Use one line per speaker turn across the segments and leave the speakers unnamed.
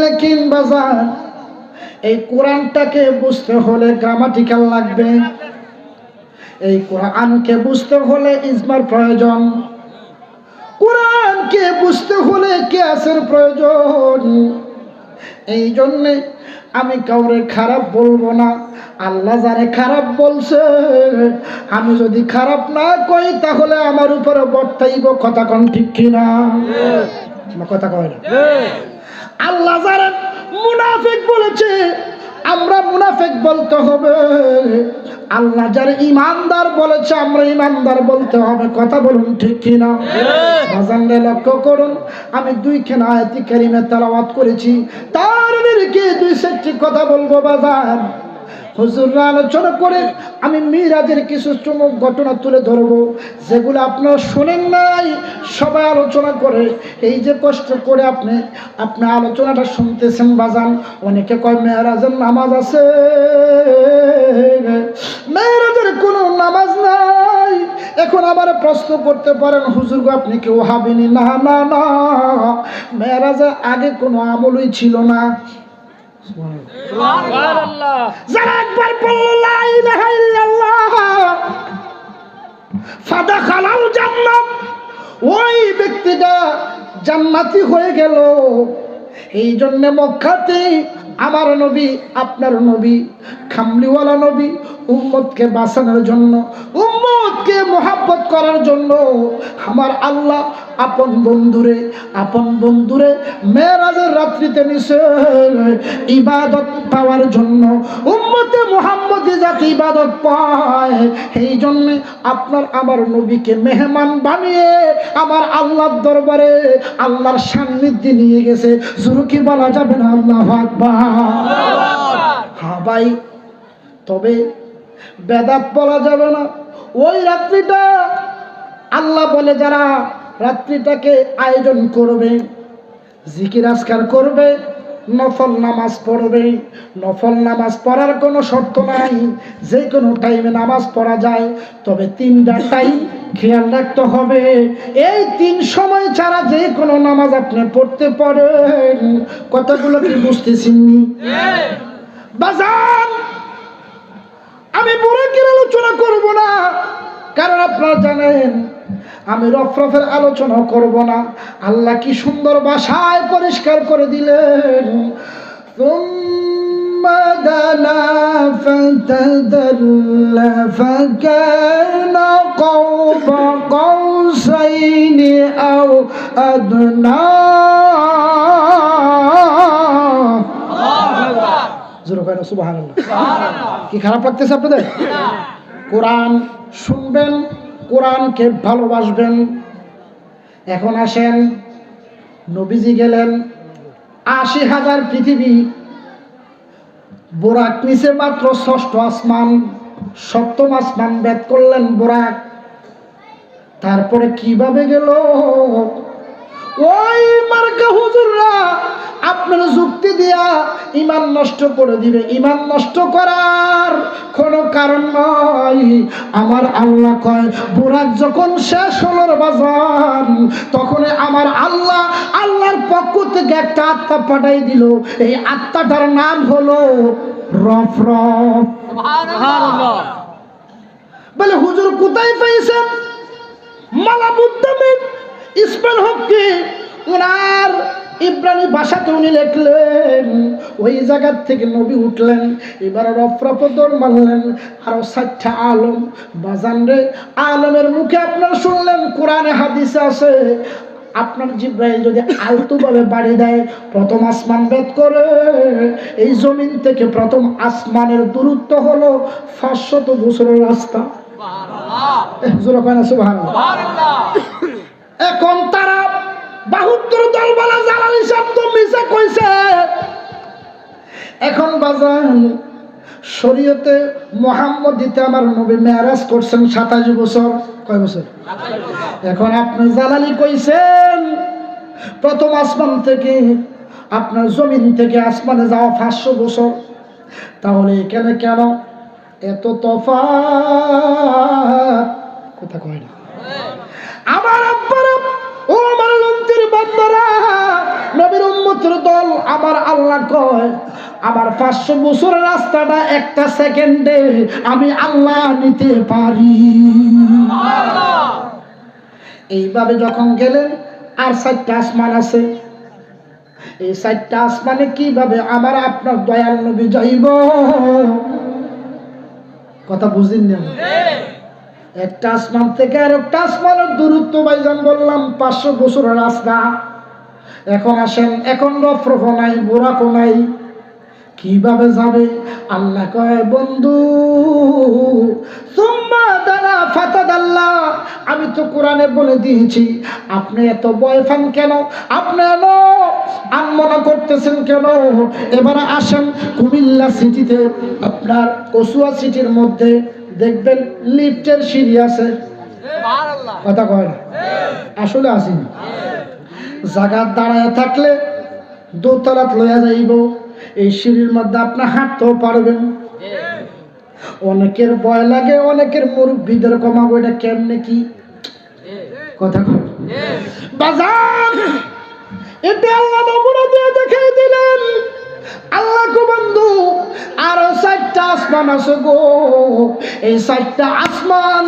লেকিন বাজার এই কোরআনটাকে বুঝতে হলে গ্রামাটিক্যাল লাগবে, এই কোরআনকে বুঝতে হলে ইজমার প্রয়োজন, কোরআনকে বুঝতে হলে কিয়াসের প্রয়োজন। এই জন্যে আমি কাউরে খারাপ বলবো না। আল্লাহ যারে খারাপ বলছে, আমি যদি খারাপ না কই তাহলে আমার উপরে বর্তাইব। কথা কোন ঠিক কিনা? কথা কয় না। আল্লাহ যারে মুনাফিক বলেছে, আমরা মুনাফিক বলতে হবে। আল্লাহ যারা ইমানদার বলেছে, আমরা ইমানদার বলতে হবে। কথা বলুন ঠিক কিনা? বাজানরে লক্ষ্য করুন, আমি দুইখানা আয়াতি কারিমে তেলাওয়াত করেছি, তার নিরিখে দুই চারটি কথা বলবো বাজান। হুজুররা আলোচনা করে আমি মিরাজের কিছু চমক ঘটনা তুলে ধরবো, যেগুলো আপনারা শোনেন নাই। সবাই আলোচনা করে, এই যে কষ্ট করে আপনি আলোচনাটা শুনতেছেন বাজান। অনেকে কয় মেরাজের নামাজ আছে, মেরাজের কোনো নামাজ নাই। এখন আবার প্রশ্ন করতে পারেন, হুজুর গো আপনি কেউ হাবিনি? না না না, মেরাজের আগে কোনো আমলই ছিল না। যারা একবার বলল লা ইলাহা ইল্লাল্লাহ ফাদাখালাল জান্নাত, ওই ব্যক্তিটা জান্নাতি হয়ে গেল। এই জন্য মক্কাতে আমার নবী, আপনার নবী, খামলিওয়ালা নবী, উম্মতকে বাঁচানোর জন্য, উম্মতকে মোহাব্বত করার জন্য আমার আল্লাহ আপন বন্ধুরে মেরাজের রাত্রিতে নিছে ইবাদত পাওয়ার জন্য। উম্মতে মুহাম্মদি যাতে ইবাদত পায়, এই জন্য আপনার আমার নবীকে মেহমান বানিয়ে আমার আল্লাহর দরবারে আল্লাহর সান্নিধ্যে নিয়ে গেছে। জোরে কি বলা যাবে না আল্লাহু আকবার? হ্যাঁ ভাই, তবে বেদাত বলা যাবে না। ওই রাত্রিটা আল্লাহ বলে যারা রাত্রিটাকে আয়োজন করবে, জিকির আজকার করবে, নফল নামাজ পড়বে। নফল নামাজ পড়ার কোনো শর্ত নাই, যে কোনো টাইমে নামাজ পড়া যায়, তবে 3টা টাইম খেয়াল রাখতে হবে। এই 3 সময় ছাড়া যে কোনো নামাজ আপনি পড়তে পারেন। কথাগুলো কি বুঝতেছেন? বাজান, আমি বুরাকের আলোচনা করব না, কারণ আপনারা জানেন আমি রফরফের আলোচনা করব না। আল্লাহ কি সুন্দর ভাষায় পরিষ্কার করে দিলেন, সুম্মা দানা ফাতাদাল্লা ফাকানা কাবা কাউসাইনি আও আদনা। সুবহানাল্লাহ। কি খারাপ লাগতেছে আপনাদের? কোরআন শুনবেন, কোরআনকে ভালোবাসবেন। এখন আসেন, নবীজি গেলেন ৮০,০০০ পৃথিবী, বোরাক নিচে মাত্র ৬ষ্ঠ আসমান, ৭ম আসমান ভেদ করলেন বোরাক। তারপরে কিভাবে গেল? ওই মার্কা হুজুররা আপনার যুক্তি দিয়া ঈমান নষ্ট করে দিবে। ঈমান নষ্ট করার কোনো কারণ নয়। আমার আল্লাহ কয়, বুরাক যখন শেষ হলো বাজান, তখন আমার আল্লাহর পক্ষ থেকে একটা আত্মা পাঠাই দিল। এই আত্মাটার নাম হলো রফরফ। সুবহানাল্লাহ। বলে হুজুর কোথায় পাইছেন? মালাবুদ্দামিন ইসমাইল হককে ওনার ইব্রানি ভাষাতে উনি লিখলেন। ওই জায়গার থেকে নবী উঠলেন, এবার রফরফ দৌড় মারলেন। আরো 7টা আলম বাজান রে, আলমের মুখে আপনারা শুনলেন, কোরআনে হাদিসে আছে, আপনার জিব্রাইল যদি আলতুভাবে বাড়ি দেয়, প্রথম আসমান ভেদ করে। এই জমিন থেকে প্রথম আসমানের দূরত্ব হলো 500 বছরের রাস্তা। এখন তারা 72 দলবালা জালালি শব্দ মিশে কইছে। এখন বাজান শরীয়তে মুহাম্মদীতে আমার নবী মেরাজ করছেন 27 বছর। কয় বছর? এখন আপনি জালালি কইছেন প্রথম আসমান থেকে, আপনার জমিন থেকে আসমানে যাওয়া 500 বছর। তাহলে এখানে কেন এত তফাৎ? কথা কয় না আমার আব্বারা, ও আমার লন্তির বান্দারা, নবীর উম্মত উম্মতের দল আমার আল্লাহ কয় আমার 500 বছরের রাস্তাটা একটা সেকেন্ডে আমি আল্লাহ নিতে পারি। এইভাবে যখন গেলেন আর 4টা আসমান আছে, এই 4টা আসমানে কিভাবে আমার আপনার দয়াল নবী যাইব? কথা বুঝলেন না? একটা আসমান থেকে আর একটা আসমানের দূরত্ব ভাইজান বললাম 500 বছরের রাস্তা। এখন আসেন, এখন রফরফ নাই, বোরাকো নাই, কিভাবে যাবে? আল্লাহ কয় বন্ধু সুম্মা দানা ফাতাদাল্লাহ, আমি তো কোরআনে বলে দিয়েছি, আপনি এত ভয় পান কেন? আপনি আনমনা করতেছেন কেন? এবার আসেন কুমিল্লা সিটিতে, আপনার কচুয়া সিটির মধ্যে দেখবেন লিফটের সিঁড়ি আছে। কথা কয় না? আসলে আসি জায়গা দাঁড়ায় থাকলে দোতলাত লইয়া যাইব, এই সিঁড়ির মধ্যে আপনি হাঁটতেও পারবেন। অনেকের ভয় লাগে, অনেকের মুরব্বীদের কমাবো, এটা কেমনে কি? কথা কয় বাজার, এটা আল্লাহ নমুনা দিয়ে দেখাই দিলেন। আল্লাহ গো বন্ধু আরো 4টা আসমান আছে গো, এই 4টা আসমান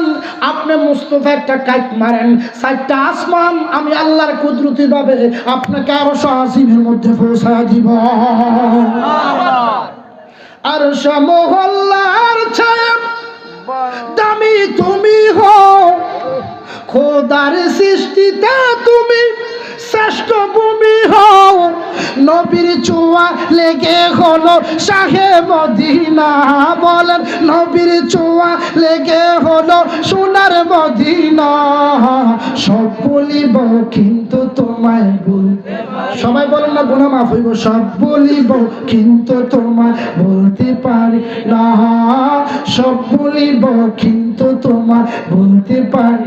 আপনি মুস্তফা একটা কাইট মারেন, 4টা আসমান আমি আল্লাহর কুদরতি ভাবে আপনাকে আরো আজিমের মধ্যে পৌঁছায় দিব। আর মহল্লার ছায়া দামি তুমি হও, খোদার সৃষ্টিতে তুমি শ্রেষ্ঠ ভূমি হও, নবীর ছোঁয়া লেগে হলো শাহে মদিনা। বলেন নবীর ছোঁয়া লেগে হলো সোনার মদিনা। সব বলিব কিন্তু তোমায় বলতে, সবাই বলেন না গুনাহ মাফ হইব। সব বলিব কিন্তু তোমায় বলতে পারি না, সব বলিব কিন্তু তোমায় বলতে পারি।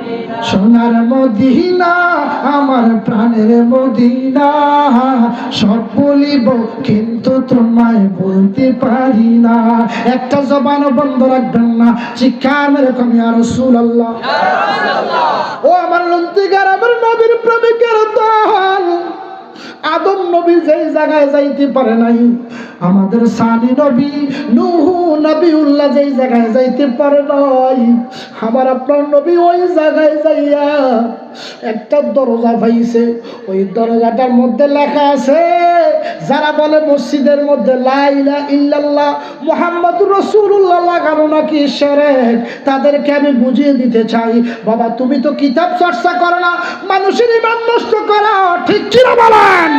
সোনার মদিনা আমার প্রাণের মদিনা, সব বলিব কিন্তু তোমায় বলতে পারি না। একটা জবানও বন্ধ রাখবেন না, চিৎকার এরকম ইয়া রাসূলুল্লাহ। ও আমার লন্তিকার, আমার নবীর প্রেমিকের দল, আদম নবী যেই জায়গায় যাইতে পারে নাই, আমাদের সানি নবী নূহ নবিউল্লাহ যেই জায়গায় যাইতে পারে নাই, আমার আপনার নবী ওই জায়গায় যাইয়া একটা দরজা পাইছে। ওই দরজাটার মধ্যে লেখা আছে, যারা বলে মসজিদের মধ্যে লা ইলাহা ইল্লাল্লাহ মুহাম্মাদুর রাসূলুল্লাহ লাগানো নাকি শিরক, তাদেরকে আমি বুঝিয়ে দিতে চাই, বাবা তুমি তো কিতাব চর্চা করো না, মানুষের ঈমান নষ্ট করো, ঠিক কি না বলেন?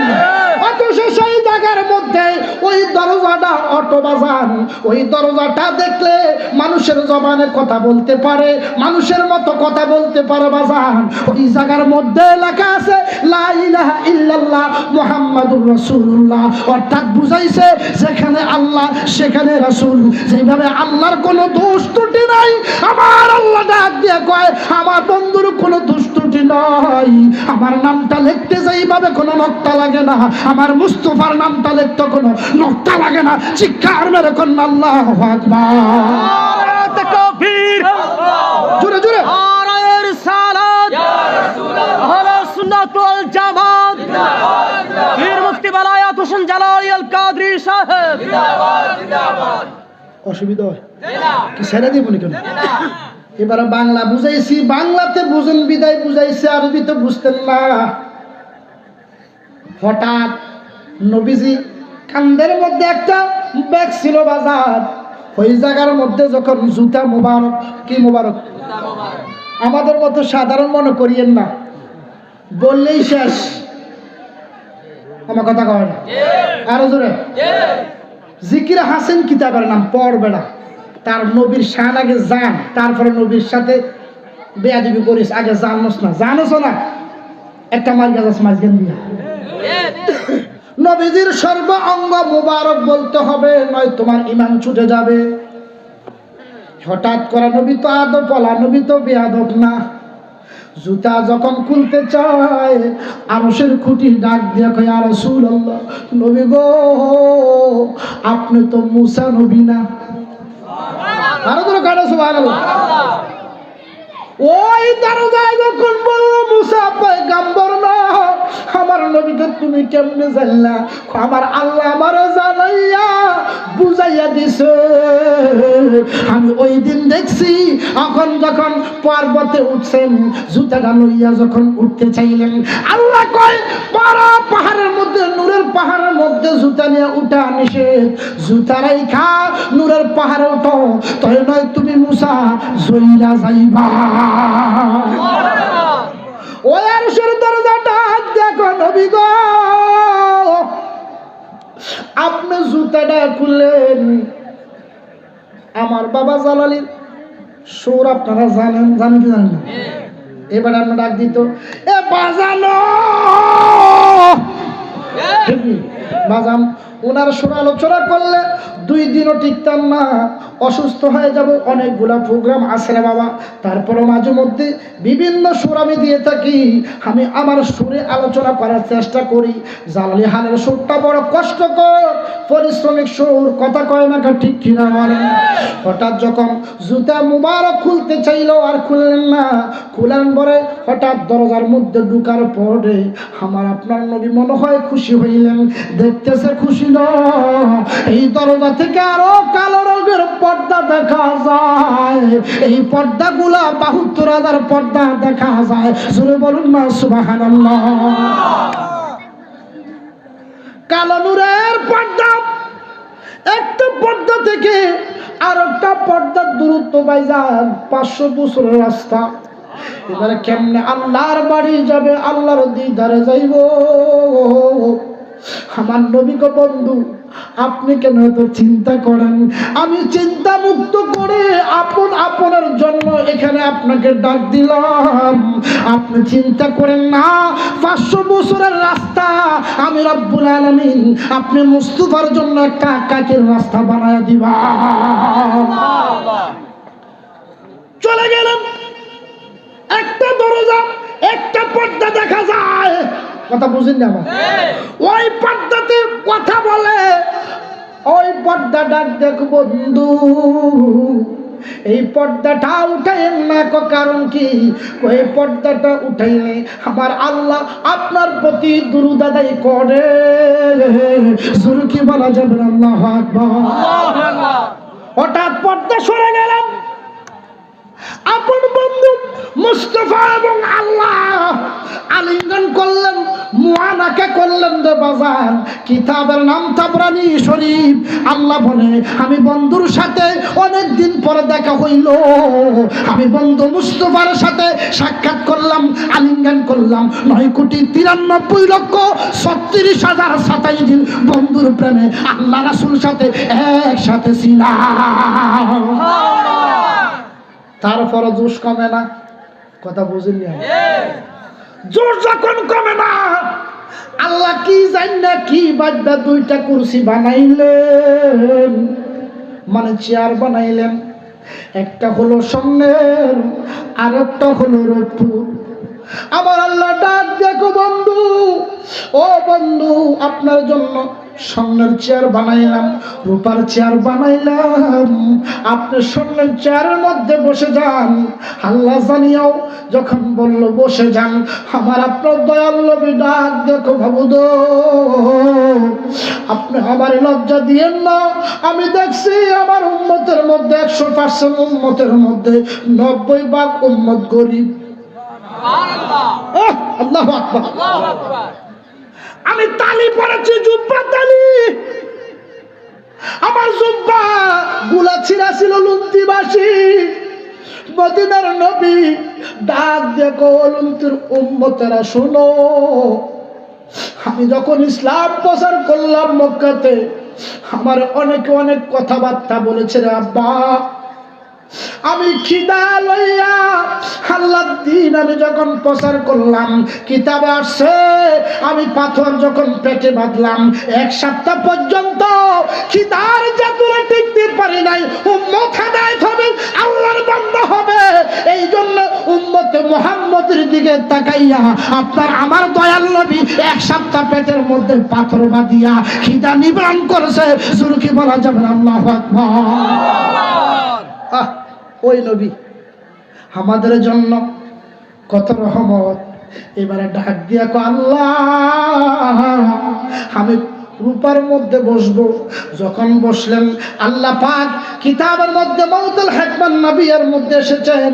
অথচ সেই জায়গার মধ্যে ওই দরজাটা অটো বাজান, ওই দরজাটা দেখলে মানুষের জবানে কথা বলতে পারে, মানুষের মতো কথা বলতে পারে বাজান। ওই জায়গার মধ্যে লেখা আছে লা ইলাহা ইল্লাল্লাহ মুহাম্মাদুর রাসূলুল্লাহ, অর্থাৎ বুঝাইছে যেখানে আল্লাহ সেখানে রাসূল। যেভাবে আল্লাহর কোনো দোষ ত্রুটি নাই, আমার আল্লাহ ডাক দিয়ে কয় আমার বন্ধুর কোনো দোষ ত্রুটি নাই। আমার নামটা লিখতে যেইভাবে কোনো নক্তা লাগে না, আমার মুস্তাফার নামটা লিখতে কোনো নক্তা লাগে না। চিৎকার মেরে কোন আল্লাহু আকবার, তাকবীর, জোরে জোরে নারায়ে রিসালাত, ইয়া রাসূলুল্লাহ, আহলে সুন্নাত ওয়াল জামাত, জিন্দাবাদ জিন্দাবাদ, পীর মুফতি বালায়াত হোসেন জালালী আল কাদরি সাহেব, জিন্দাবাদ জিন্দাবাদ। অসুবিধা হয় না কি ছেড়ে দিব নি কেন? এবারে বাংলা বুঝাইছি, বাংলাতে বুঝেন বিদায় বুঝাইছে, আরবি তো বুঝতেন না। হঠাৎ নবীজি কান্দের মধ্যে একটা ব্যাগ ছিল বাজার, ওই জায়গার মধ্যে যখন জুতা মোবারক, কি মোবারক, আমাদের মতো সাধারণ মনে করিয়েন না, বললেই শেষ। আমার কথা কয় না, আরো জোরে। জিকির হাসেন কিতাবের নাম পড়বে না, তার নবীর শান আগে জান, তারপরে নবীর সাথে বেয়াদবি করিস, আগে জানোস না, জানোস না একটা মার গাছ মাঝখান দিয়া। নবীজির সর্ব অঙ্গ মুবারক বলতে হবে, নয় তোমার ঈমান ছুটে যাবে। হঠাৎ করে নবী তো আদব বলা, নবী তো বেয়াদব না। জুতা যখন খুলতে চায়, আরশের খুঁটি ডাক দিয়ে কয় ইয়া রাসূলুল্লাহ, নবী গো আপনি তো মুসা নবী না? আরো তো কারো সুবহানাল্লাহ। ওই দরজায় যখন বললো মুসা পয়গম্বর না, আমার নবীকে তুমি কেমনে জানলা? আমার আল্লাহ আমার জানাইয়া বুঝাইয়া দিছে। আমি ওই দিন দেখছি এখন যখন পর্বতে উঠছেন, জুতাটা লইয়া যখন উঠতে চাইলেন, আল্লাহ কয় পাহাড়ের মধ্যে, নূরের পাহাড়ের মধ্যে জুতা নিয়ে উঠা নিষেধ। জুতা রাইখা নূরের পাহাড়ে উঠো, তাই নয় তুমি মুসা জইরা যাইবা। ওই আরশের দরজাটা দেখো নবী গো, আপনি জুতাটা খুললেন। আমার বাবা জালালির সুর আপনারা জানেন, জানেন কি জানেন না? এবার আমরা ডাক দিত, এ বাজানো বাজান। ওনার সুর আলোচনা করলে 2 দিনও টিকতাম না, অসুস্থ হয়ে যাব। অনেকগুলা প্রোগ্রাম আছে রে বাবা, তারপরে মাঝে মধ্যে বিভিন্ন সুর আমি দিয়ে থাকি। আমি আমার সুরে আলোচনা করার চেষ্টা করি। জালালি হানের সুরটা বড় কষ্টকর, পরিশ্রমিক সুর, কথা কয় না ঠিক কিনা বলেন? হঠাৎ যখন জুতা মুবারক খুলতে চাইলো আর খুললেন না, খুলেন পরে হঠাৎ দরজার মধ্যে ঢুকার পরে আমার আপনার নবী মনে হয় খুশি হইলেন। দেখতেছে খুশি না, এই দরজা থেকে আরো কালো রঙের পর্দা দেখা যায়। এই পর্দাগুলা 72,000 পর্দা দেখা যায়। জোরে বলুন না সুবহানাল্লাহ। কালো নূরের পর্দা, একটা পর্দা থেকে আর একটা পর্দার দূরত্ব ভাইজান 500 বছরের রাস্তা। এবারে কেমনে আল্লাহর বাড়ি যাবে, আল্লাহর দিদারে যাইব? আমার নবী গো বন্ধু, আপনি কেন এত চিন্তা করেন? আমি চিন্তা মুক্ত করে আপনার জন্য এখানে আপনাকে ডাক দিলাম। আপনি চিন্তা করেন না, 500 বছরের রাস্তা আমি রব্বুল আলামিন আপনি মুস্তাফার জন্য একটা কাকের রাস্তা বানায় দিবা। চলে গেলেন, একটা দরজা, একটা পর্দা দেখা যায়। কথা বুঝেন না আমার? ওই পর্দাতে কথা বলে, ওই পর্দা ডাক দেখো বন্ধু, এই পর্দাটা উঠাইন না। কারণ কি? ওই পর্দাটা উঠাইলে আমার আল্লাহ আপনার প্রতি দুরূদ আদায় করে। জোরে কি বলা যাবে? আল্লাহু আকবার। হঠাৎ পর্দা সরে গেলেন, আপন বন্ধু মুস্তাফা এবং আল্লাহ আলিঙ্গন করলেন, মুআনাকা করলেন রে বাজার। কিতাবের নাম তাবরানী শরীফ। আল্লাহ বলে, আমি বন্ধুর সাথে অনেক দিন পরে দেখা হইল, আমি বন্ধু মুস্তাফার সাথে সাক্ষাৎ করলাম, আলিঙ্গন করলাম। 9,93,36,27 দিন বন্ধুর প্রেমে আল্লাহ রাসূল সাথে একসাথে ছিলাম। তারপরে জোশ কমে না। কথা বুঝেন না? জোশ যখন কমে না, আল্লাহ কি জানি না কি বাদ্যা 2টা কুরসি বানাইলেন, মানে চেয়ার বানাইলেন। একটা হলো স্বর্ণের, আর একটা হলো রূপোর। আমার আল্লাহ ডাক দেখো বন্ধু, ও বন্ধু, আপনার জন্য স্বর্ণের চেয়ার বানাইলাম, রূপার চেয়ার বানাইলাম। আপনি স্বর্ণের চেয়ারের মধ্যে বসে যান। আল্লাহ জানিয়াও যখন বলল বসে যান, আমার আপনার দয়াল নবী ডাক দেখো ভাবুদো, আপনি আমার লজ্জা দিয়েন না। আমি দেখছি আমার উম্মতের মধ্যে 100% উম্মতের মধ্যে 90% উম্মত গরিব। আল্লাহু আকবার। আমি তালি পড়েছি, জুব্বা তালি। আমার জুব্বা গুলা ছিঁড়া ছিল লুন্তিবাসী। মদিনার নবী ডাক দেখো, লুন্তির উম্মতেরা শোনো, আমি যখন ইসলাম প্রচার করলাম মক্কাতে, আমার অনেকে অনেক কথাবার্তা বলেছে রে আব্বা। আমি খিদা লইয়া আল্লাহর দ্বীন আমি যখন প্রচার করলাম, কিতাবে আসছে আমি পাথর যখন পেটে বাঁধলাম, 1 সপ্তাহ পর্যন্ত খিদার জাতুরে টিকতে পারি নাই। উম্মত হেদায়েত হবে, আল্লাহর বান্দা হবে। এই জন্য উম্মতে মুহাম্মদের দিকে তাকাইয়া আপনার আমার দয়াল নবী 1 সপ্তাহ পেটের মধ্যে পাথর বাঁধিয়া খিদা নিবারণ করেছে। শুরু কি বলা যাবে? আল্লাহু আকবার। ওই নবী আমাদের জন্য কত রহমত। এবারে ডাক দিয়া কো আল্লাহ আমি রূপার মধ্যে বসবো। যখন বসলেন আল্লাহ পাক কিতাবের মধ্যে মাউতুল হিকমান নবীর মধ্যে এসেছেন,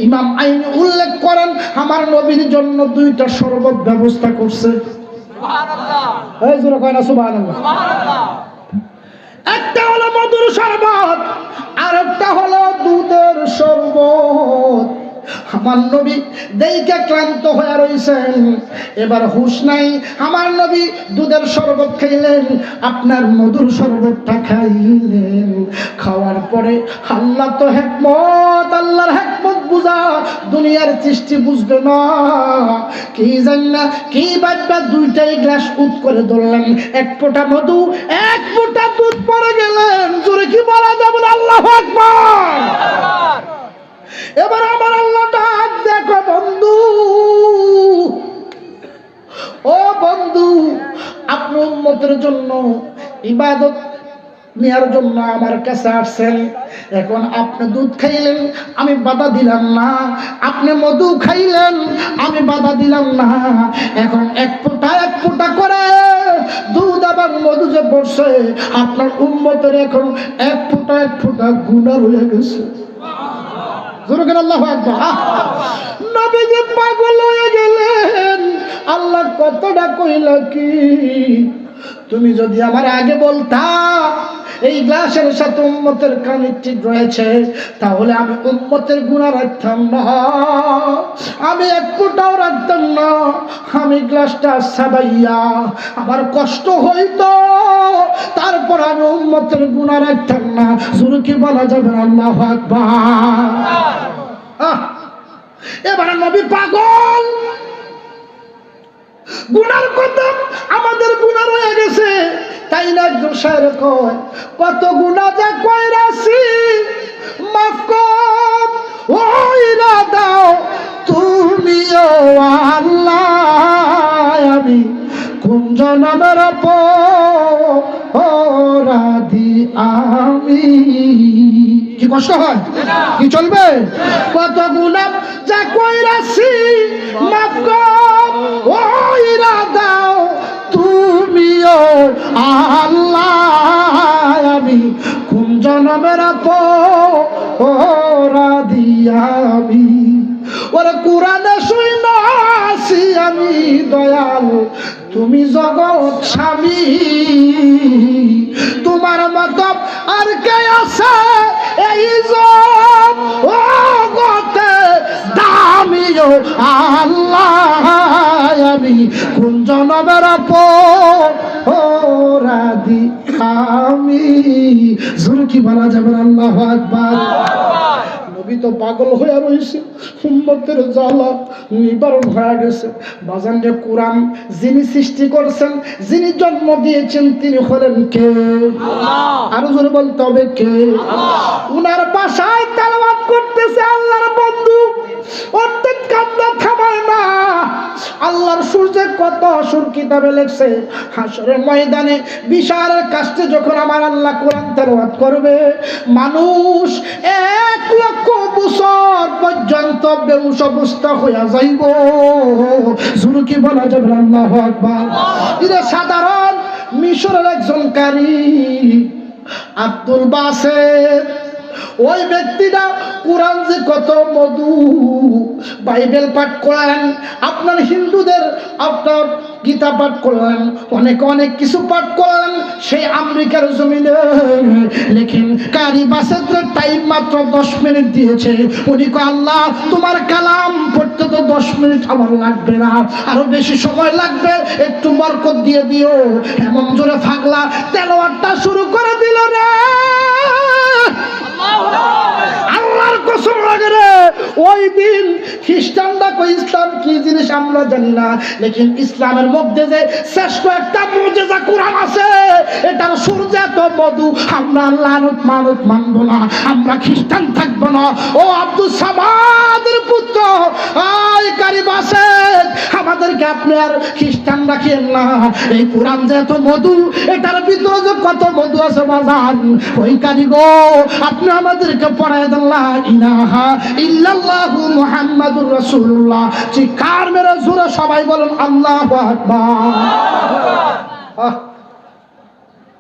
ইমাম আইনি উল্লেখ করেন আমার নবীর জন্য দুইটা শরবত ব্যবস্থা করছে। সুবহানাল্লাহ, এই জোরে কয় না সুবহানাল্লাহ। একটা হলো মধুর শরবত, আর একটা হলো দুধের শরবত। আমার নবী দেইকে ক্লান্ত হয়ে রইছেন, এবার হুঁশ নাই। আমার নবী দুধের শরবত খাইলেন, আপনার মধুর শরবতটা খাইলেন। খাওয়ার পরে আল্লাহ তো হিকমত, আল্লাহর হিকমত বুঝা দুনিয়ার সৃষ্টি বুঝবে না। কি জান্না কি বাচ্চা দুইটাই গ্লাস উত করে ধরলেন, এক ফোঁটা মধু এক ফোঁটা দুধ পড়ে গেলেন। জোরে কি বলা যাবে না আল্লাহু আকবার। এবার আমার আল্লাহ ডাক দেখো বন্ধু, ও বন্ধু আপনি উম্মতের জন্য ইবাদত নেয়ার জন্য আমার কাছে আসছেন। এখন আপনি দুধ খাইলেন, আমি বাধা দিলাম না। আপনি মধু খাইলেন, আমি বাধা দিলাম না। এখন এক ফোঁটা করে দুধ এবং মধু যে পড়ছে, আপনার উম্মতের এখন এক ফোঁটা গুনাহ হয়ে গেছে। আল্লাহু আকবার। নবীজি পাগল হয়ে গেলেন। আল্লাহ কতটা কইলা কি, তুমি যদি আমার আগে বলতা এই গ্লাসের সাথে উম্মতের কানেক্টেড রয়েছে, তাহলে আমি উম্মতের গুনাহ রাখতাম না, আমি এক ফোঁটাও রাখতাম না। আমি গ্লাসটা সাবাইয়া আমার কষ্ট হইতো, তারপর আমি উম্মতের গুনাহ রাখতাম না। জোরে কি বলা যাবে আল্লাহু আকবার। এবার নবী পাগল, গুনার কথা আমাদের গুনাহ রয়ে গেছে, তাই না? একজন শায়ের কয় কত গুনাহ যা কইরাছি মাফ কর ওইরা দাও তুমি ও আল্লাহ, আমি কোন জনমের অপরাধী আমি। কি কষ্ট হয়? কি চলবে? কত গুনাহ যা কইরাছি মাফ কর ওইরা দাও তুমি ও আল্লাহ, আমি কোন জনমের অপরাধী আমি। ওরে কোরআনে শুনাছি আমি দয়াল তুমি জগৎ স্বামী, তোমার মত আর কে আছে এই জগতে দামি ও আল্লাহ, আমি কোন জনমের অপরাধী আমি। জোরে কি বলা যাবে আল্লাহু আকবার। নবী তো পাগল হয়ে রয়েছে, উম্মতের জ্বালা নিবারণ হয়ে গেছে। বাজান যে কোরআন যিনি সৃষ্টি করেছেন, যিনি জন্ম দিয়েছেন, তিনি হলেন কে? আল্লাহ। আরো জোরে বলতে হবে কে? আল্লাহ। উনার ভাষায় তেলাওয়াত করতেছে আল্লাহর বন্ধু, অর্থাৎ কান্না থামায় না। আল্লাহর সূর্যে কত সুর কিতাবে লেখছে, হাসরের ময়দানে বিশাল কাস্তে যখন আমার আল্লাহ কোরআন তেলাওয়াত করবে, মানুষ 1 লক্ষ বছর পর্যন্ত বেহুশ অবস্থা হইয়া যাইব। জোরে কি বলা যাবে আল্লাহু আকবার। এটা সাধারণ মিশরের একজন কারি আব্দুল বাসেত, ওই ব্যক্তিটা কোরআন যে কত মধু, বাইবেল পাঠ করেন, আপনার হিন্দুদের আপনার গীতা পাঠ করলেন, অনেক কিছু পাঠ করলেন, সেই আমেরিকার জমিনে লেখেন কারি বাসেতের টাইম মাত্র 10 মিনিট দিয়েছে। উনি কয় আল্লাহ তোমার কালাম পড়তে তো 10 মিনিট আমার লাগবে না, আরো বেশি সময় লাগবে, একটু বরকত দিয়ে দিও। এমন জোরে ফাগলা তেলাওয়াতটা শুরু করে দিল রে। আল্লাহর কসম লাগে রে, ওই দিন খ্রিস্টানরা কই ইসলাম কি জিনিস আমরা জানি না, লেকিন ইসলামের মধ্যে যে শ্রেষ্ঠ একটা মুজিজা কোরআন আছে, এটার সূর্য এত মধু, আমরা লানত মানব না, আমরা খ্রিস্টান থাকবো না। ও আব্দুল সামাদের পুত্র আই কারি বাসেত, আমাদেরকে আপনি আর খ্রিস্টান রাখেন না। এই কোরআন যে এত মধু, এটার ভিতরে যে কত মধু আছে বাজান, ওই কারি গো আপনি আমাদেরকে পড়ায় দেন লা ইলাহা ইলাহা ইল্লাল্লাহু মুহাম্মাদুর রাসূলুল্লাহ। চিৎকার মেরে জোরে সবাই বলুন আল্লাহু আকবার।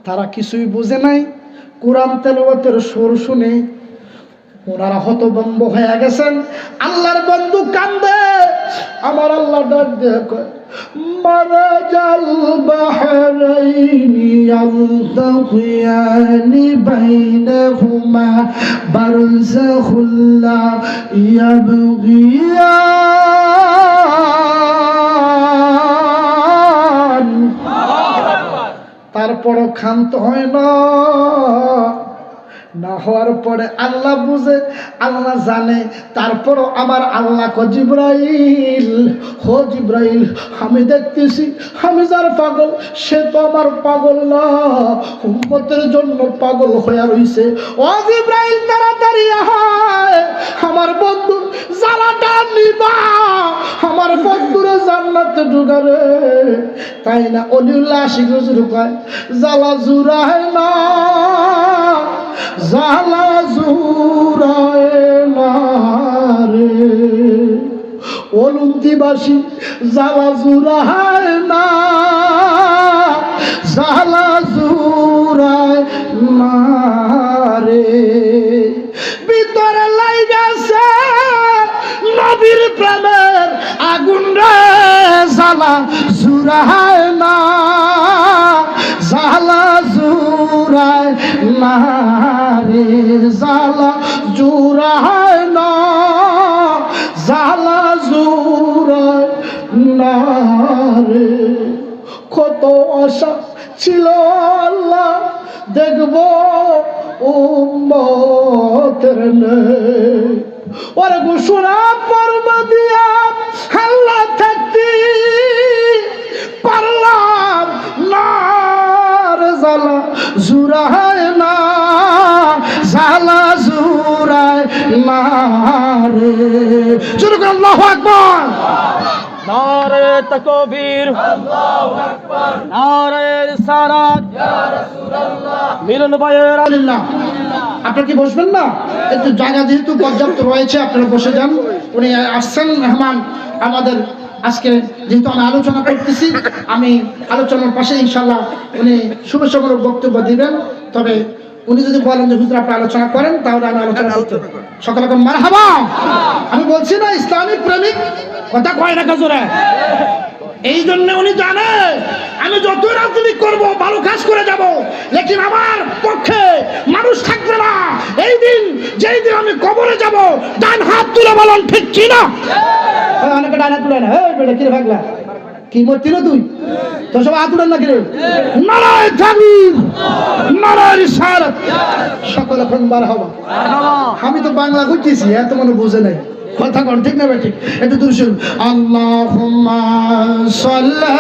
তারা কিছুই বুঝে নাই, কোরআন তেলাওয়াতের সুর শুনে ওনারা হতভম্ব হয়ে গেছেন। আল্লাহর বন্ধু কান্দে, আমার আল্লাহ ডাক দিয়ে কয় মারাজাল বাহরাইনি ইয়ালতাকিয়ানি বাইনাহুমা বারযাখুল লা ইয়াবগিয়ান। তারপরও ক্ষান্ত হয় না, না হওয়ার পরে আল্লাহ বুঝে, আল্লাহ জানে। তারপরও আমার আল্লাহ কয় জিবরাইল, হো জিবরাইল, আমি দেখতেছি আমি যার পাগল সে তো আমার পাগল না, উম্মতের জন্য পাগল হয়ে রইছে। ও জিবরাইল তাড়াতাড়ি আয়, আমার বন্ধু জ্বালাটা নিবা, আমার বন্ধুরে জান্নাতে ঢুকাবে। তাই না অলিউল্লাহ আশিক হুজুর কয় জ্বালা জুড়ায় না, জ্বালা জুড়ায় না রে অলুন্তিবাসী, জ্বালা জুড়ায় না, জ্বালা জুড়ায় না রে। ভিতরে লাইগাছে নবীর প্রেমের আগুন রে, জ্বালা জুড়ায় না, জ্বালা জুড়ায় না রে, জ্বালা জুড়ায় না, জ্বালা জুড়ায় না রে। কত আশা ছিল আল্লাহ দেখব উম্মতের নেই, ওরে ঘোষণা পর্ব দিয়া আল্লাহ থাকতি পারলাম না রে, জ্বালা জুড়ায় না, জ্বালা জুড়ায় না রে। শুরু করুন আল্লাহু আকবার।
নারে তাকবীর, আল্লাহু আকবার। নারে রিসালাত, ইয়া রাসূলুল্লাহ। মিলন ভাইয়ের
আল্লাহ, আপনারা কি বসবেন না? একটু জায়গা যেহেতু পর্যাপ্ত রয়েছে, আপনারা বসে যান। উনি আসছেন মেহমান আমাদের আজকে, যেহেতু আমি আলোচনা করতেছি, আমি আলোচনার পাশে ইনশাল্লাহ উনি শুভেচ্ছামূলক বক্তব্য দিবেন। তবে উনি যদি বলেন যে হুজুর আপনি আলোচনা করেন, তাহলে আমি আলোচনা করতে সকলে এখন মারহাবা। আমি বলছি না ইসলামিক প্রেমিক, কথা কয় না কাজরে। এই জন্য উনি জানে আমি যতই রাজনীতি করবো ভালো কাজ করে যাব, লেকিন আমার পক্ষে মানুষ থাকবে না এই দিন, যেই দিন আমি কবরে যাব। ডান হাত তুলে বলুন ঠিক কি না? অনেকে ডান হাত তুলে না, এই বেটা কি ভাগলা কি মরতি না তুই, তো সব হাত তুলেন না কিরে? নারায়ে তাকবীর, নারায়ে রিসালাত, সকল এখন মারহাবা। আমি তো বাংলা কইতেছি, এত মনে বুঝে নাই কথা কোন ঠিক না বেঠিক? একটু দূর শুন। আল্লাহুম্মা সাল্লি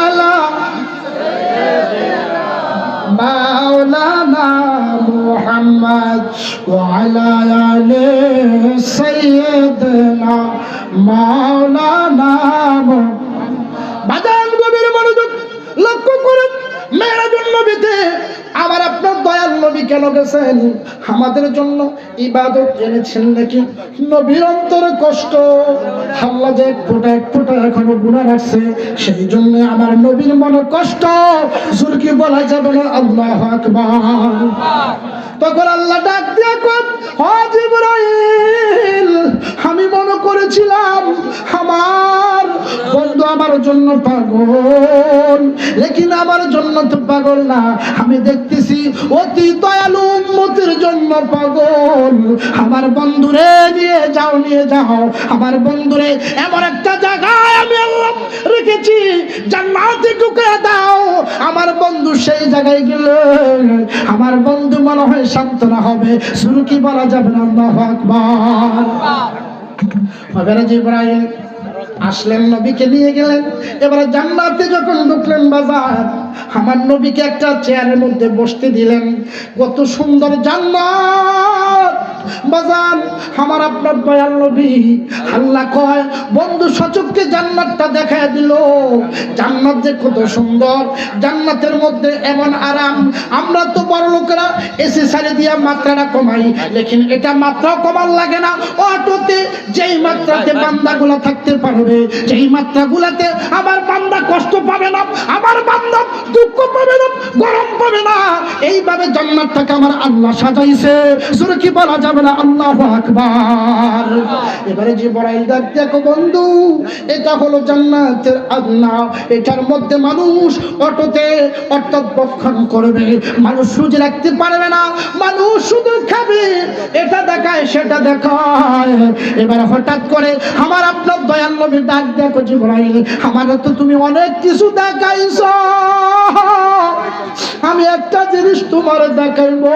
আলা মাওলানা মুহাম্মদ ওয়া আলা আলি সাইয়্যিদিনা মাওলানা। বাজান গভীর মনোযোগ লক্ষ্য করুন, মেরাজুন নবীতে আমার আপনার দয়াল নবী কেন গেছেন? আমাদের জন্য ইবাদত এনেছেন নাকি? নবীর অন্তরে কষ্ট, আল্লাহ যে এক ফোঁটা এখনো গুনাহ রাখছে, সেই জন্য আমার নবীর মনে কষ্ট। জোরকি বলা যাবে না আল্লাহু আকবার। তখন আল্লাহ ডাক দিয়ে কয় ও জিবরাইল, আমি মনে করেছিলাম আমার বন্ধু আমার জন্য পাগল, লেকিন আমার জন্য তো পাগল না, আমি দেখতেছি অতি দয়ালু উম্মতের জন্য পাগল। আমার বন্ধুরে নিয়ে যাও, নিয়ে যাও আমার বন্ধুরে এমন একটা জায়গায় আমি আল্লাহ রেখেছি, জান্নাতে ঢুকে দাও। আমার বন্ধু সেই জায়গায় গেলে আমার বন্ধু মনে হয় সান্ত্বনা হবে। শুরু কি বলা যাবে না আল্লাহু আকবার। হবে না জিবরাইল? আসলেন, নবীকে নিয়ে গেলেন। এবারে জান্নাতে যখন ঢুকলেন বাজার, আমার নবীকে একটা চেয়ারের মধ্যে বসতে দিলেন। কত সুন্দর জান্নাত বাজার, আমার আপনার দয়াল নবী। আল্লাহ কয় বন্ধু সচককে জান্নাতটা দেখায় দিল। জান্নাত যে কত সুন্দর, জান্নাতের মধ্যে এমন আরাম। আমরা তো বড় লোকেরা এসি সারি দিয়া মাত্রাটা কমাই, লেকিন এটা মাত্রাও কমার লাগে না। অটোতে যেই মাত্রাতে বান্দাগুলা থাকতে পারবে, যেই মাত্রাগুলাতে আমার বান্দা কষ্ট পাবে না, আমার বান্দা দুঃখ পাবে না, গরম পাবে না, এইভাবে জান্নাতটাকে আমার আল্লাহ সাজাইছে। জোরে কি বলা যাবে না আল্লাহু আকবার। এবারে জিবরাইল ডাক দেখো বন্ধু, এটা হলো জান্নাতের আদনা। এটার মধ্যে মানুষ অটোতে অর্থাৎ বক্ষণ করবে, মানুষ সুজি রাখতে পারবে না, মানুষ শুধু খাবে, এটা দেখায় সেটা দেখায়। এবার হঠাৎ করে আমার আপনার দয়াল নবী ডাক দেখো জিবরাইল, আমার তো তুমি অনেক কিছু দেখাইছো, আমি একটা জিনিস তোমার দেখাইবো।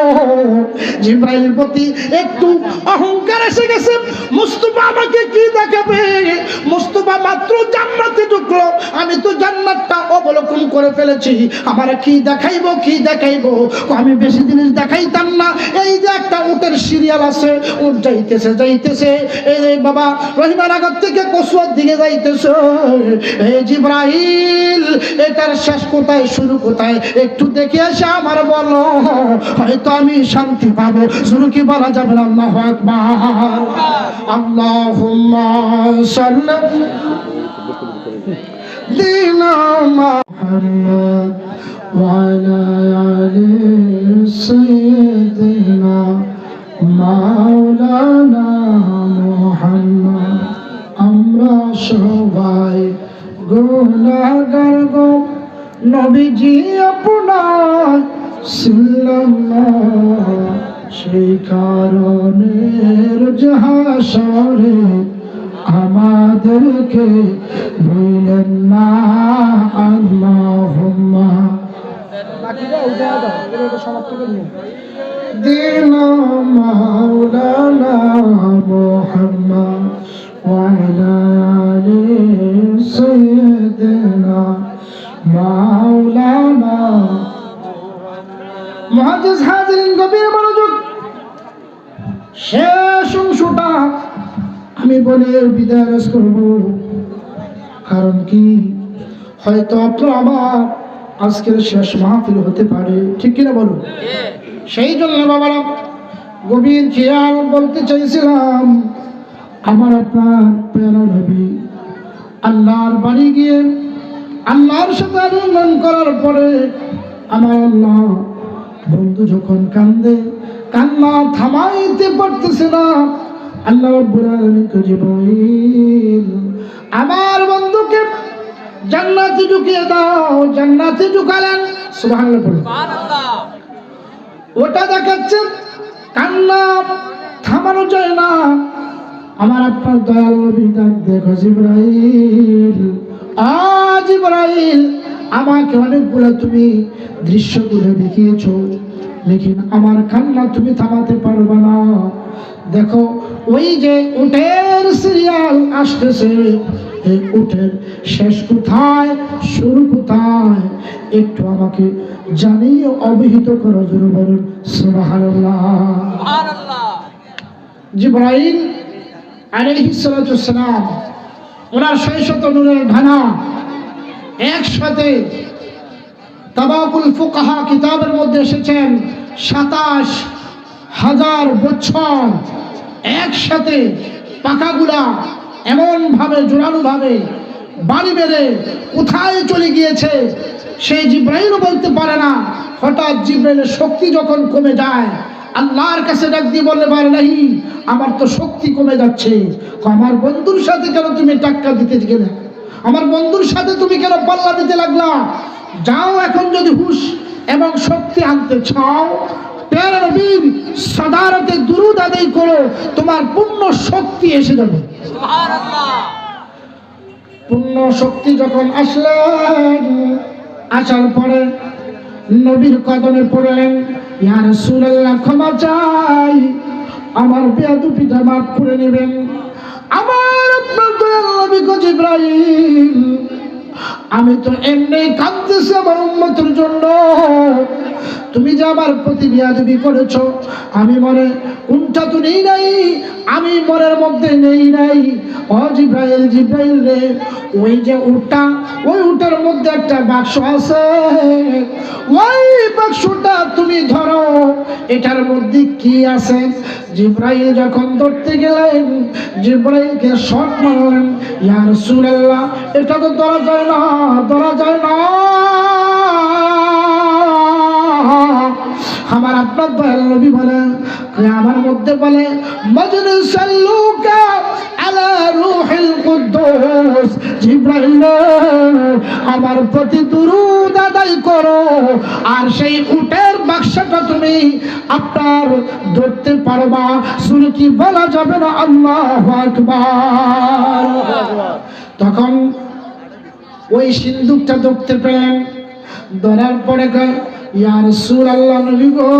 জিবরাইলের প্রতি একটু অহংকার এসে গেছে। মুস্তাফা আমাকে কি দেখাবে? মুস্তাফা মাত্র জান্নাতে ঢুকলো, আমি তো জান্নাতটা অবলোকন করে ফেলেছি, আমার কি দেখাইবো কি দেখাইবো? আমি বেশি জিনিস দেখাইতাম না। এই যে একটা উটের সিরিয়াল আছে, উট যাইতেছে যাইতেছে, এই বাবা রহিমানগর থেকে কসুয়ার দিকে যাইতেছে। এই জিবরাইল, এটার শেষ কোথায় শুরু কোথায় একটু দেখে আসে আমার বলো, হয়তো আমি শান্তি পাবো। শুরু কি বলা যাবে না আল্লাহু আকবার। আল্লাহুম্মা সাল্লি দিনা মুহাম্মদ ওয়া আলা আলি সাইয়্যিদিনা মাওলানা মুহাম্মদ। আমরা সবাই গুনাহগার গো, নবীজি আপনার সাল্লাল্লাহু, সেই কারণে রোজ হাসরে আমাদেরকে ভুলেন না। আল্লাহুম্মা দিনা মাওলানা মুহাম্মদ ওয়া আলা আলি সাইয়্যিদিনা মাওলানা। মুআজ্জিজ হাজিরিন, গভীর মনোযোগ। শেষ অংশটা আমি বলে বিদায় করব, কারণ কি হয়তো আপনার আমার আজকের শেষ মাহফিল হতে পারে, ঠিক কিনা বলুন? সেই জন্য বাবারা গভীর খেয়াল বলতে চাইছিলাম, আমার আপনার প্যারা নবী আল্লাহর বাড়ি গিয়ে আল্লাহর সাথে আলিঙ্গন করার পরে আমার আল্লাহ বন্ধু যখন কান্দে, কান্না থামাইতে পারতেছে না, আল্লাহ রাব্বুল আলামিন তো জিবরাইল আমার বন্ধুকে জান্নাতে ঢুকিয়ে দাও, জান্নাতে ঢুকালেন। সুবহানাল্লাহ বলুন। ওটা দেখাচ্ছে কান্না থামানো যায় না। আমার আপনার দয়াল নবী ডাক দেখো জিবরাইল, জিবরাইল, আমাকে অনেকগুলো তুমি দৃশ্যগুলো দেখিয়েছো, লেকিন আমার কান্না তুমি থামাতে পারবে না। দেখো ওই যে উটের সিরিয়াল আসতেছে, এই উটের শেষ কোথায় শুরু কোথায় একটু আমাকে জানিয়ে অবহিত করো। জোরে বলুন সুবহানাল্লাহ। জিবরাইল আলাইহিস সালাতু ওয়াস সালাম ওনার ৬০০ নূরের ঢানা একসাথে, তাবাকুল ফুকাহা কিতাবের মধ্যে এসেছেন ২৭,০০০ বছর একসাথে পাখাগুলা এমন ভাবে জোরালো ভাবে বাড়ি বেড়ে কোথায় চলে গিয়েছে সেই জিবরাইলও বলতে পারে না। হঠাৎ জিবরাইলের শক্তি যখন কমে যায়, আল্লাহর কাছে ডাক দিয়ে বললে পারে নাই, আমার তো শক্তি কমে যাচ্ছে। আমার বন্ধুর সাথে কেন তুমি টাক্কা দিতে গেলে? আমার বন্ধুর সাথে তুমি কেন পাল্লা দিতে লাগলা? যাও, এখন যদি হুশ এবং শক্তি আনতে চাও, প্যারা নবীর সাদারতে দুরূদ আদায় করো, তোমার পূর্ণ শক্তি এসে যাবে। সুবহানাল্লাহ। পূর্ণ শক্তি যখন আসলেন, আসার পরে নবীর কদমে পড়লেন, ইয়া রাসূলুল্লাহ ক্ষমা চাই, আমার বেয়াদবিটা মাফ করে নেবেন। আমার আপনার দয়াল নবী গো জিবরাইল, আমি তো এমনি কাঁদতেছি আমার উম্মতের জন্য, তুমি যে আমার প্রতি বিয়াদবি করেছো, আমি মনে কোনটা তো নেই নাই, আমি মনের মধ্যে নেই নাই। ও জিবরাইল, জিবরাইল রে, ওই যে উটটা, ওই উটের মধ্যে একটা বাক্স আছে, ওই বাক্সটা তুমি ধরো, এটার মধ্যে কি আছে? জিবরাইল যখন ধরতে গেলেন, জিবরাইলকে শট মারলেন, ইয়া রাসূলুল্লাহ, এটা তো ধরা যায় না, ধরা যায় না। আমার আপনার দয়াল নবী বলে, আমার মধ্যে বলে, মজনু সাল্লুকা আলা রূহিল কুদ্দুস, জিবরাইল আমার প্রতি দুরূদ আদায় করো, আর সেই উটের বাক্সটা তুমি আপনার ধরতে পারবা। শুনে কি বলা যাবে না আল্লাহু আকবার? তখন ওই সিন্দুকটা ধরতে পেলেন, ধরার পরে কয়, ইয়া রাসূলুল্লাহ, নবী গো,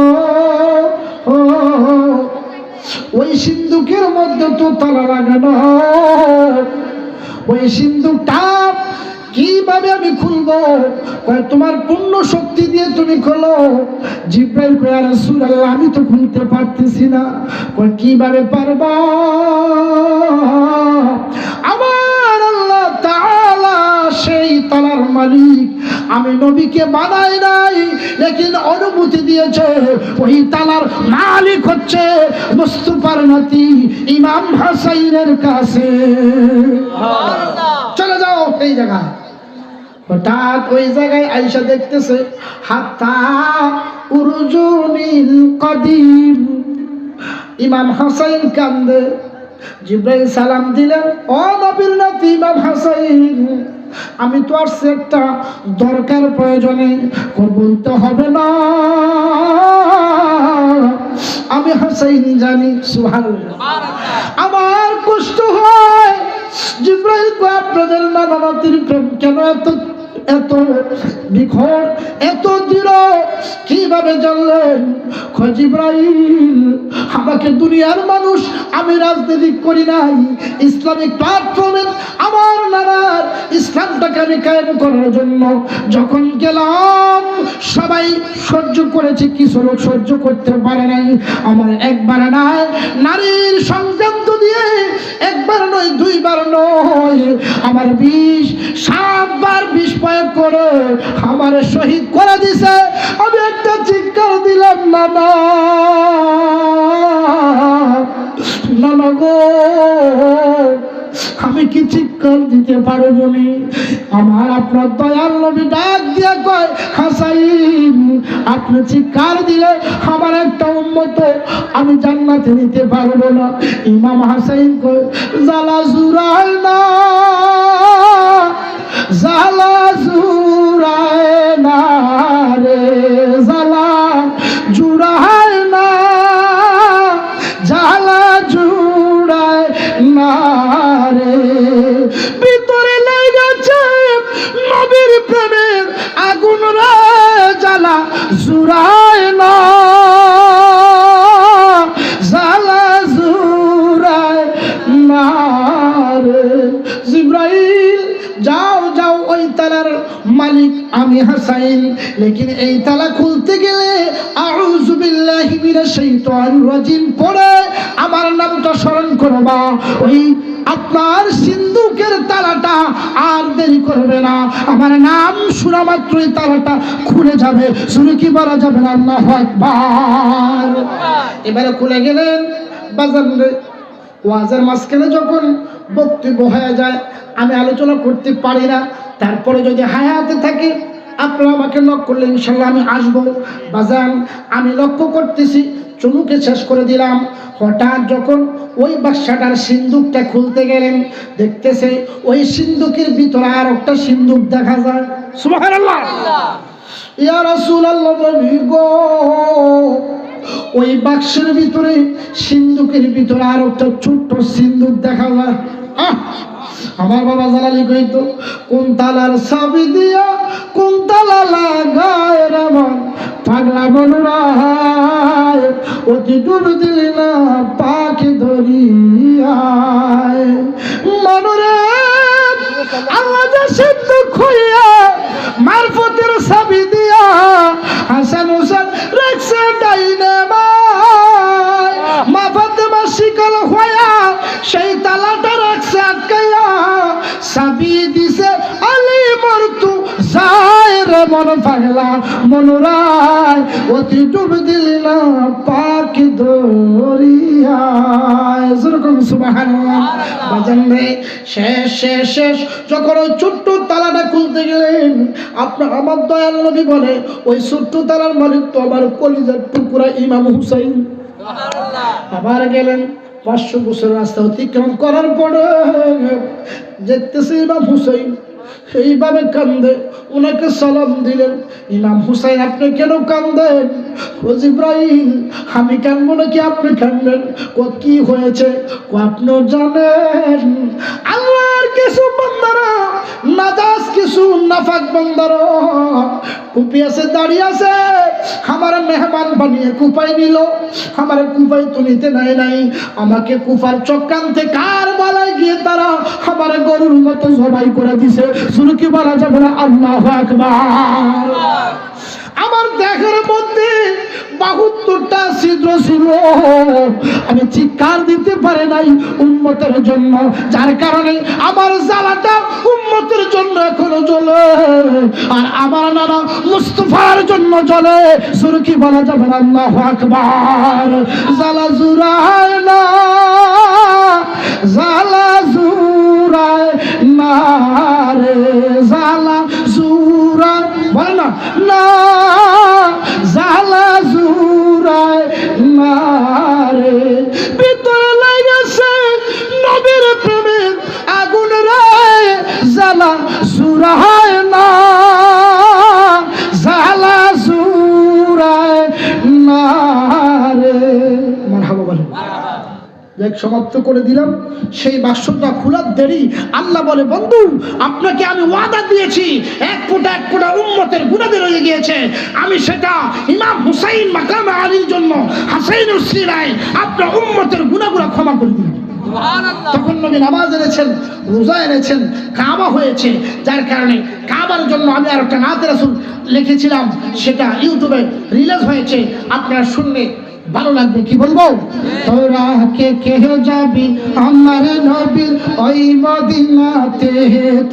ওই সিন্দুকের মধ্যে তো তালা লাগানো, ওই সিন্দুকটা কিভাবে আমি খুলবো? কয় তোমার পূর্ণ শক্তি দিয়ে তুমি খোলো। জিবরাইল কয়, ইয়া রাসূলুল্লাহ, আমি তো খুলতে পারতেছি না। কয় কিভাবে পারবা? আমার আল্লাহ তাআলা সেই তালার মালিক, আমি নবীকে বানাই নাই, লেকিন অনুমতি দিয়েছে। ওই তালার মালিক হচ্ছে মুস্তাফার নাতি ইমাম হাসাইনের কাছে। চলে যাও এই জায়গায়। হঠাৎ ওই জায়গায় আয়েশা দেখতেছে, হাত্তা উরজুনিল কদিম, ইমাম হাসাইন কান্দে। জিবরাইল সালাম দিলেন, ও নবীর নাতি ইমাম হাসাইন, আমি তো আসছি একটা দরকার প্রয়োজনে। বলতে হবে না, আমি হাসাইন জানি। সুবহানাল্লাহ। আমার কষ্ট হয়। জিবরাইল কয়, আপনাদের নানা নাতির প্রেম কেন এত এত বিখর, এত দৃঢ়, কিভাবে জানলেন? কয় জিবরাইল, আমাকে দুনিয়ার মানুষ, আমি রাজনীতি করি নাই, ইসলামিক প্ল্যাটফর্মে আমার নানার ইসলামটাকে আমি কায়েম করার জন্য যখন গেলাম, সবাই সহ্য করেছে, কিছু লোক সহ্য করতে পারে নাই। আমার একবার নয়, নারীর সংক্রান্ত দিয়ে একবার নয়, দুইবার নয়, আমার 27 বার 20 প্রয়োগ করে আমার শহীদ করে দিছে। আমি একটা চিৎকার দিলাম, নানা, নানা গো, আমি কি চিৎকার দিতে পারবো নি? আমার আপনার দয়াল নবী ডাক দিয়ে কয়, হাসাইন, আপনি চিৎকার দিলে আমার একটা উম্মত আমি জান্নাতে নিতে পারবো না। ইমাম হাসাইন কয়, জ্বালা জুড়ায় না, জ্বালা জুড়ায় না রে, জ্বালা জুড়ায় না, জ্বালা জুড়ায় না রে, ভিতরে লেগেছে নবীর প্রেমের আগুন রে, জ্বালা জুড়ায় না, জ্বালা জুড়ায় না রে। জিবরাইল, যাও যাও, ওই তালার মালিক আমি হাসাইন, লেকিন এই তালা খুলতে গেলে আউযু বিল্লাহি মিনাশ শাইতানির রাজিম পড়ে আমার নামটা স্মরণ করবা। ওই আপনার সিন্দুকের তালাটা আর দেরি করবে না, আমার নাম শোনা মাত্রই তালাটা খুলে যাবে। শুনে কি বলা যাবে না আল্লাহু আকবার? এবারে খুলে গেলেন। বাজার ওয়াজের মাঝখানে যখন বক্তব্য হয়ে যায়, আমি আলোচনা করতে পারি না, তারপরে যদি হায়াতে থাকে আপনারা আমাকে নক করলে ইনশাল্লাহ আমি আসবো। বাজান, আমি লক্ষ্য করতেছি, চুমুকে শেষ করে দিলাম। হঠাৎ যখন ওই বাক্সাটার সিন্দুকটা খুলতে গেলেন, দেখতেছে ওই সিন্দুকের ভিতরে আর একটা সিন্দুক দেখা যায়। সুবহানাল্লাহ। ইয়া রাসূলুল্লাহ, নবী গো, ওই বাক্সের ভিতরে, সিন্দুকের ভিতরে আর একটা ছোট্ট সিন্দুক দেখা যায়। আমার বাবা জালালি কইতো, কোন তালার চাবি দিয়া কোন তালা লাগায় রে মন, পাগলা মনুরায় অতি ডুব দিলি না পাখি ধরিয়ায়, মনুরে আল্লাহ যা সিদ্ধ খুইয়া মারফতের সাবি দিয়া হাসান হুসেন রাখছে ডাইনে মায় মা ফাতেমা শিকল হইয়া সেই তালাটা রাখছে আটকাইয়া সাবি দিছে আলী মরতু যায় রে মন পাগলা মনোরায় অতি ডুব দিলি না পাখি দরিয়ায় যেরকম সুবহানাল্লাহ বাজান রে শেষ যখন ওই ছোট্ট তালাটা খুলতে গেলেন আপনার আমার দয়াল নবী বলে ওই ছোট্ট তালার মালিক তো আমার কলিজার টুকরা ইমাম হুসাইন। আবার গেলেন 500 বছর রাস্তা অতিক্রম করার পরে দেখতেছে ইমাম হুসাইন এইভাবে কান্দে, ওনাকে সালাম দিলেন, ইমাম হুসাইন আপনি কেন কান্দেন? ও জিবরাইল আমি কান্দবো নাকি আপনি কান্দবেন? কি হয়েছে? আপনি জানেন আল্লাহর কিছু বান্দারা নাজাস কিছু নাফাক বান্দারা কুপি আছে দাঁড়িয়ে আছে আমার মেহমান বানিয়ে কুপাই নিল, আমার কুপাই তো নিতে নাই আমাকে কুফার চক্রান্তে কার বলায় গিয়ে তারা আমার গরুর মতো জবাই করে দিছে। শুরু কি বলা যাবে না? আল্লাহু আকবার। আমার দেহের মধ্যে 72টা ছিদ্র ছিল, আমি চিৎকার দিতে পারি নাই উম্মতের জন্য, যার কারণে আমার জ্বালাটা উম্মতের জন্য এখনো জ্বলে, আর আমার নানা মুস্তাফার জন্য জ্বলে। শুরু কি বলা যাবে না? আল্লাহু আকবার। জ্বালা জুড়ায় না, জ্বালা জুড়ায় না রে, জ্বালা জুড়ায় বলে না না, জ্বালা জুড়ায় না রে, ভিতরে লেগেছে নবীর প্রেমের আগুন রে, জ্বালা জুড়ায় না, জ্বালা জুড়ায় না রে। মারহাবা বলেন। দেখ সমাপ্ত করে দিলাম। সেই বাক্সটা খোলার দেরি আল্লাহ বলে বন্ধু আপনাকে আমি ওয়াদা দিয়েছি এক ফোঁটা উম্মতের গুনাহ রয়ে গিয়েছে, আমি সেটা ইমাম হুসাইন মাকামে আলীর জন্য হাসাইনুস সিরায় আপনার উম্মতের গুনাহগুলো ক্ষমা করে দিলাম। তখন নবী নামাজ এনেছেন, রোজা এনেছেন, কাবা হয়েছে, যার কারণে কাবার জন্য আমি আর একটা নাতে রাসূল লিখেছিলাম, সেটা ইউটিউবে রিলিজ হয়েছে, আপনারা শুনলে ভালো লাগবে। কি বলবো? তোরা কে কে যাবি আমার নবীর ওই মদিনাতে,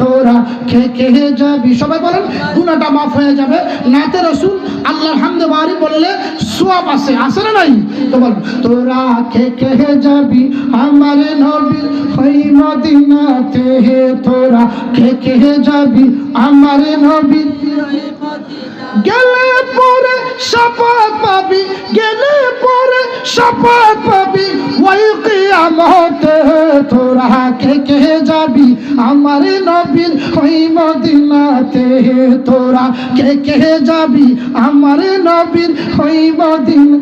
তোরা কে কে যাবি, সবাই বলেন গুনাহটা মাফ হয়ে যাবে। নাতে রাসূল আল্লাহর হামদে বারি বললে সওয়াব আছে, আছে না নাই? তো বল তোরা কে কে যাবি আমার নবীর ওই মদিনাতে, তোরা কে কে যাবি আমার নবীর গেলে পরে শাফাত পাবি, গেলে পরে শাফাত পাবি ওই কিয়ামতে, তোরা কে কে যাবি আমার নবীর ওই মদিনাতে, তোরা কে কে যাবি আমার নবীর ওই মদিনা,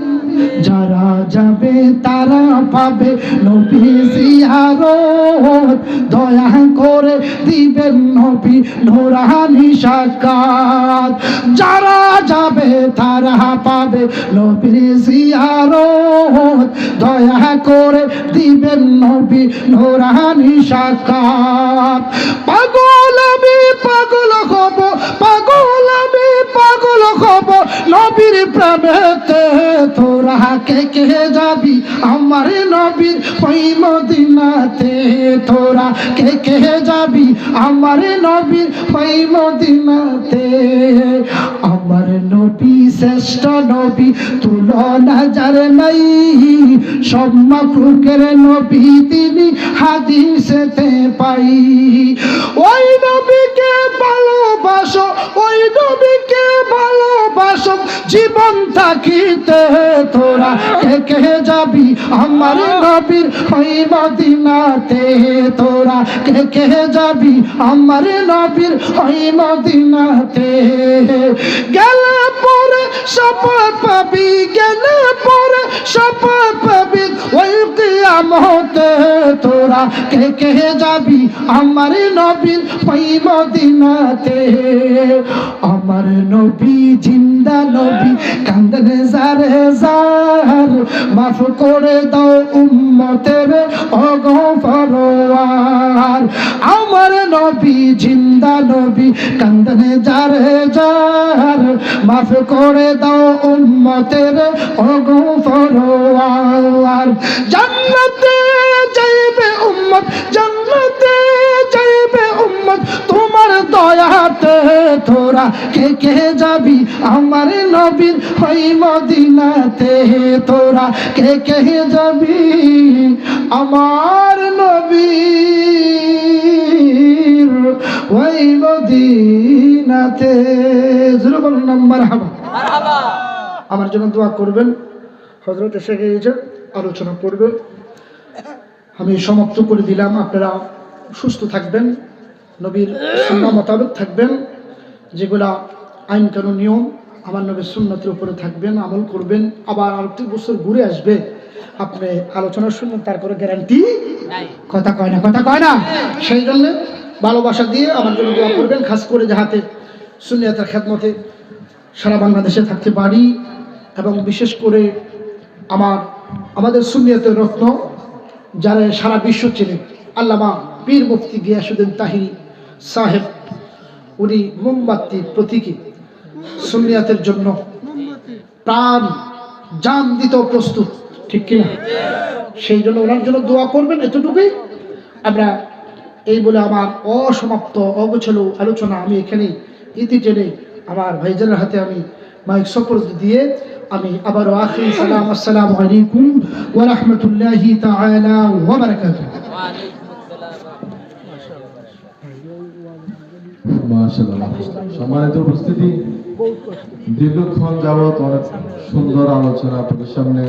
যারা যাবে তারা পাবে নবী জিয়ারত, দয়া করে দিবেন নবী নূরানি সাক্ষাৎ, যারা যাবে তারা পাবে নবী জিয়ারত, দয়া করে দিবেন নবী নূরানি সাক্ষাৎ। পাগল আমি পাগল হব, পাগল আমি পাগল হব নবীর প্রেমেতে, তোরা কে কে যাবি আমার নবীর ওই মদিনাতে, তোরা কে কে যাবি আমার নবীর ওই মদিনাতে। আমার নবী শ্রেষ্ঠ নবী, তুলনা যার নাই, সব মাখলুকের নবী তিনি হাদিসেতে পাই। ওই নবীকে ভালোবাসো, ওই নবীকে ভালোবাসো জীবন থাকিতে, তোরা কে কে যাবি আমার নবীর ওই মদিনাতে, তোরা কে কে যাবি আমার নবীর ওই মদিনাতে। গেলে পরে শাফাত পাবি, গেলে পরে শাফাত পাবি ওই কিয়ামতে তোরা কে কে যাবি আমার নবীর ওই মদিনাতে। আমার নবী জিন্দা নবী কান্দেন জারে জার, মাফ করে দাও উম্মতের অগফরওয়ার। আমার নবী জিন্দা নবী কান্দেন জারে জার, মাফ করে দাও উম্মতের অগফরওয়ার। জান্নাতে যাইবে উম্মত, জান্নাতে যাইবে উম্মত তোমার দয়াতে। তোরা কে কে যাবি আমার নবীর ওই মদিনাতে। তোরা কে কে যাবি আমার নবীর ওই মদিনাতে। জোরে বলুন না মারহাবা। আমার জন্য দোয়া করবেন। হযরত এসে গিয়েছে, আলোচনা করবে। আমি সমাপ্ত করে দিলাম। আপনারা সুস্থ থাকবেন, নবীর সুন্নাহ মোতাবেক থাকবেন, যেগুলা আইন কানুন নিয়ম আমার নবীর সুন্নতের উপরে থাকবেন, আমল করবেন। আবার আরেকটি বছর ঘুরে আসবে, আপনি আলোচনা শুনবেন, তার কোনো গ্যারান্টি কথা কয় না, কথা কয় না। সেই জন্য ভালোবাসা দিয়ে আমার জন্য দোয়া করবেন, খাস করে যাহাতে সুন্নিয়াতের খেদমতে সারা বাংলাদেশে থাকতে পারি। এবং বিশেষ করে আমাদের সুন্নিয়াতের রত্ন যারা সারা বিশ্ব চেনে, আল্লামা পীর মুফতি গিয়াসউদ্দিন তাহিরি সাহেব, উনি মোমবাতির প্রতীকী, সুন্নিয়াতের জন্য প্রাণ জান দিতেও প্রস্তুত, ঠিক কিনা? সেই জন্য ওনার জন্য দোয়া করবেন, এতটুকুই। আমরা এই বলে আমার অসমাপ্ত অগোছালো আলোচনা আমি এখানে ইতি টেনে আমার ভাইজানের হাতে আমি মাইক সুপর্দ দিয়ে আমি আবারও আখির সালাম, আসসালামু আলাইকুম ওয়া রাহমাতুল্লাহি তাআলা ওয়া বারাকাতুহু।
মাশাআল্লাহ। সম্মানিত উপস্থিতি, দীর্ঘক্ষণ যাবত অনেক সুন্দর আলোচনা আপনাদের সামনে